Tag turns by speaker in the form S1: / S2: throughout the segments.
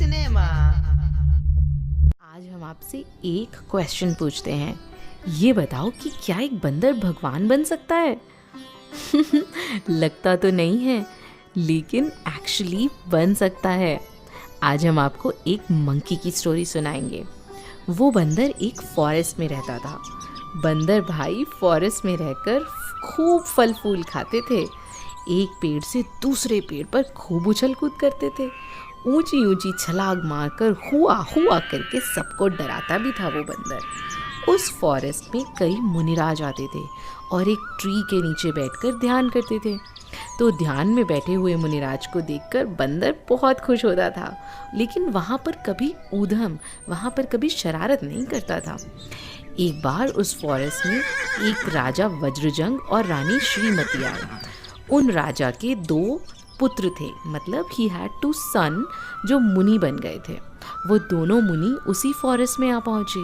S1: Cinema.
S2: आज हम आपसे एक क्वेश्चन पूछते हैं। ये बताओ कि क्या एक बंदर भगवान बन सकता है? लगता तो नहीं है, लेकिन एक्चुअली बन सकता है। आज हम आपको एक मंकी की स्टोरी सुनाएंगे। वो बंदर एक फॉरेस्ट में रहता था। बंदर भाई फॉरेस्ट में रहकर खूब फल फूल खाते थे। एक पेड़ से दूसरे पेड़ पर खूब उछल कूद करते थे। ऊंची ऊंची छलांग मारकर हुआ हुआ करके सबको डराता भी था वो बंदर। उस फॉरेस्ट में कई मुनिराज आते थे और एक ट्री के नीचे बैठकर ध्यान करते थे। तो ध्यान में बैठे हुए मुनिराज को देखकर बंदर बहुत खुश होता था, लेकिन वहाँ पर कभी ऊधम, वहाँ पर कभी शरारत नहीं करता था। एक बार उस फॉरेस्ट में एक राजा वज्रजंग और रानी श्रीमती आए। उन राजा के 2 पुत्र थे, मतलब ही हैड 2 सन जो मुनि बन गए थे। वो दोनों मुनि उसी फॉरेस्ट में आ पहुँचे।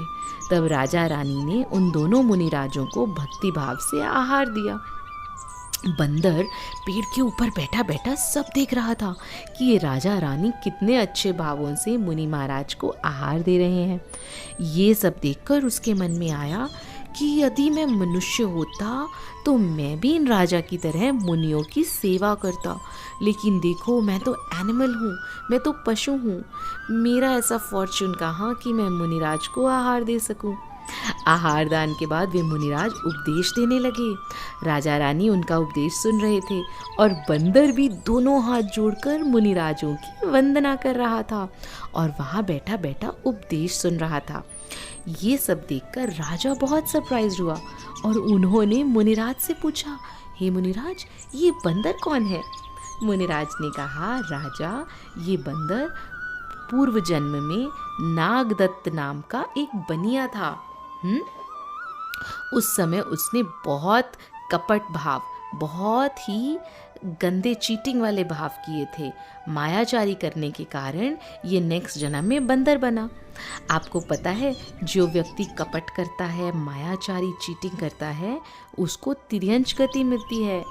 S2: तब राजा रानी ने उन दोनों मुनि राजों को भक्ति भाव से आहार दिया। बंदर पेड़ के ऊपर बैठा बैठा सब देख रहा था कि ये राजा रानी कितने अच्छे भावों से मुनि महाराज को आहार दे रहे हैं। ये सब देखकर उसके मन में आया कि यदि मैं मनुष्य होता तो मैं भी इन राजा की तरह मुनियों की सेवा करता। लेकिन देखो, मैं तो एनिमल हूँ, मैं तो पशु हूँ। मेरा ऐसा फॉर्चून कहाँ कि मैं मुनिराज को आहार दे सकूँ। आहार दान के बाद वे मुनिराज उपदेश देने लगे। राजा रानी उनका उपदेश सुन रहे थे और बंदर भी दोनों हाथ जोड़कर मुनिराजों की वंदना कर रहा था और वहाँ बैठा बैठा उपदेश सुन रहा था। ये सब देखकर राजा बहुत सरप्राइज हुआ और उन्होंने मुनिराज से पूछा, हे मुनिराज, ये बंदर कौन है? मुनिराज ने कहा, राजा, ये बंदर पूर्व जन्म में नागदत्त नाम का एक बनिया था। उस समय उसने बहुत कपट भाव, बहुत ही गंदे चीटिंग वाले भाव किए थे। मायाचारी करने के कारण ये नेक्स्ट जन्म में बंदर बना। आपको पता है, जो व्यक्ति कपट करता है, मायाचारी चीटिंग करता है, उसको तिर्यंच गति मिलती है।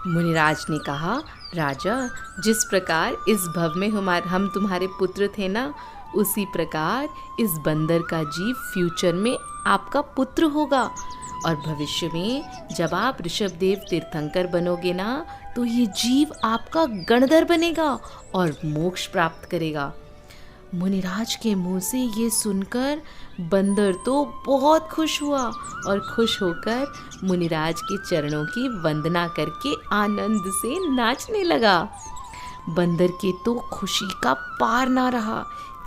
S2: मुनिराज ने कहा, राजा, जिस प्रकार इस भव में हम तुम्हारे पुत्र थे ना, उसी प्रकार इस बंदर का जीव फ्यूचर में आपका पुत्र होगा और भविष्य में जब आप ऋषभदेव तीर्थंकर बनोगे ना, तो ये जीव आपका गणधर बनेगा और मोक्ष प्राप्त करेगा। मुनिराज के मुंह से ये सुनकर बंदर तो बहुत खुश हुआ और खुश होकर मुनिराज के चरणों की वंदना करके आनंद से नाचने लगा। बंदर के तो खुशी का पार ना रहा।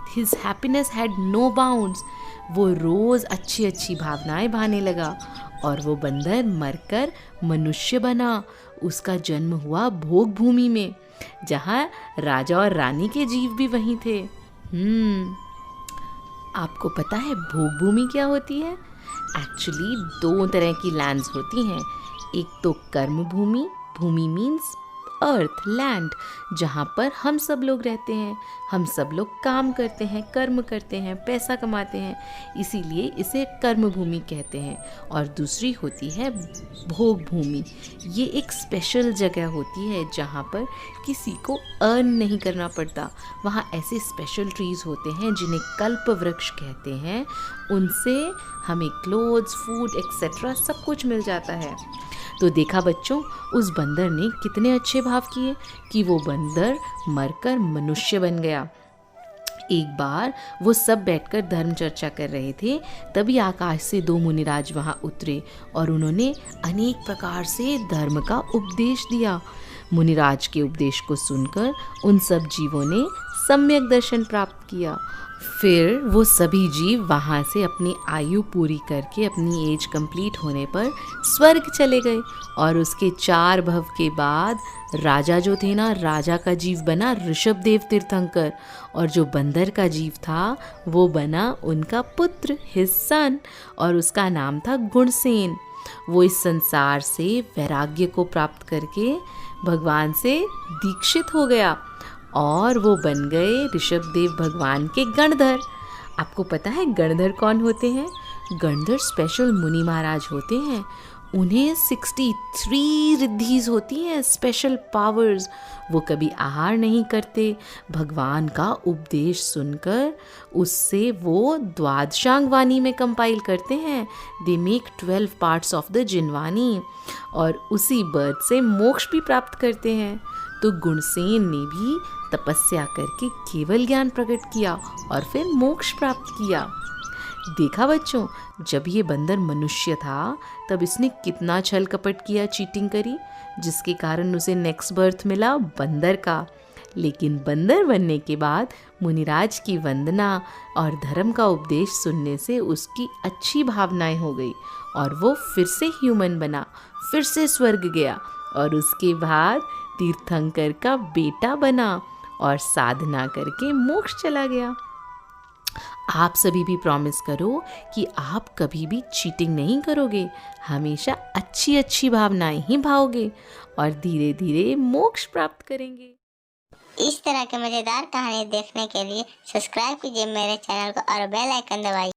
S2: His happiness had no bounds। वो रोज अच्छी अच्छी भावनाएं भाने लगा और वो बंदर मरकर मनुष्य बना। उसका जन्म हुआ भोग भूमि में, जहाँ राजा और रानी के जीव भी वहीं थे। आपको पता है भोग भूमि क्या होती है? एक्चुअली 2 तरह की लैंड्स होती हैं। एक तो कर्म भूमि, भूमि मीन्स अर्थ, लैंड, जहाँ पर हम सब लोग रहते हैं। हम सब लोग काम करते हैं, कर्म करते हैं, पैसा कमाते हैं, इसीलिए इसे कर्म भूमि कहते हैं। और दूसरी होती है भोग भूमि। ये एक स्पेशल जगह होती है जहाँ पर किसी को अर्न नहीं करना पड़ता। वहाँ ऐसे स्पेशल ट्रीज होते हैं जिन्हें कल्प वृक्ष कहते हैं। उनसे हमें क्लोथ्स, फूड एक्सेट्रा सब कुछ मिल जाता है। तो देखा बच्चों, उस बंदर ने कितने अच्छे भाव किए कि वो बंदर मरकर मनुष्य बन गया। एक बार वो सब बैठकर धर्म चर्चा कर रहे थे, तभी आकाश से 2 मुनिराज वहाँ उतरे और उन्होंने अनेक प्रकार से धर्म का उपदेश दिया। मुनिराज के उपदेश को सुनकर उन सब जीवों ने सम्यक दर्शन प्राप्त किया। फिर वो सभी जीव वहाँ से अपनी आयु पूरी करके अपनी एज कंप्लीट होने पर स्वर्ग चले गए और उसके 4 भव के बाद राजा जो थे ना, राजा का जीव बना ऋषभदेव तीर्थंकर और जो बंदर का जीव था वो बना उनका पुत्र, हिज सन, और उसका नाम था गुणसेन। वो इस संसार से वैराग्य को प्राप्त करके भगवान से दीक्षित हो गया और वो बन गए ऋषभदेव भगवान के गणधर। आपको पता है गणधर कौन होते हैं? गणधर स्पेशल मुनि महाराज होते हैं। उन्हें 63 रिद्धिज होती हैं, स्पेशल पावर्स। वो कभी आहार नहीं करते। भगवान का उपदेश सुनकर उससे वो द्वादशांग वाणी में कंपाइल करते हैं। They make 12 parts of the Jinvani और उसी बर्थ से मोक्ष भी प्राप्त करते हैं। तो गुणसेन ने भी तपस्या करके केवल ज्ञान प्रकट किया और फिर मोक्ष प्राप्त किया। देखा बच्चों, जब ये बंदर मनुष्य था तब इसने कितना छल कपट किया, चीटिंग करी, जिसके कारण उसे नेक्स्ट बर्थ मिला बंदर का। लेकिन बंदर बनने के बाद मुनिराज की वंदना और धर्म का उपदेश सुनने से उसकी अच्छी भावनाएं हो गई और वो फिर से ह्यूमन बना, फिर से स्वर्ग गया और उसके बाद तीर्थंकर का बेटा बना और साधना करके मोक्ष चला गया। आप सभी भी प्रॉमिस करो कि आप कभी भी चीटिंग नहीं करोगे, हमेशा अच्छी अच्छी भावनाएं ही भाओगे और धीरे धीरे मोक्ष प्राप्त करेंगे।
S1: इस तरह के मज़ेदार कहानी देखने के लिए सब्सक्राइब कीजिए मेरे चैनल को और बेल आइकन दबाइए।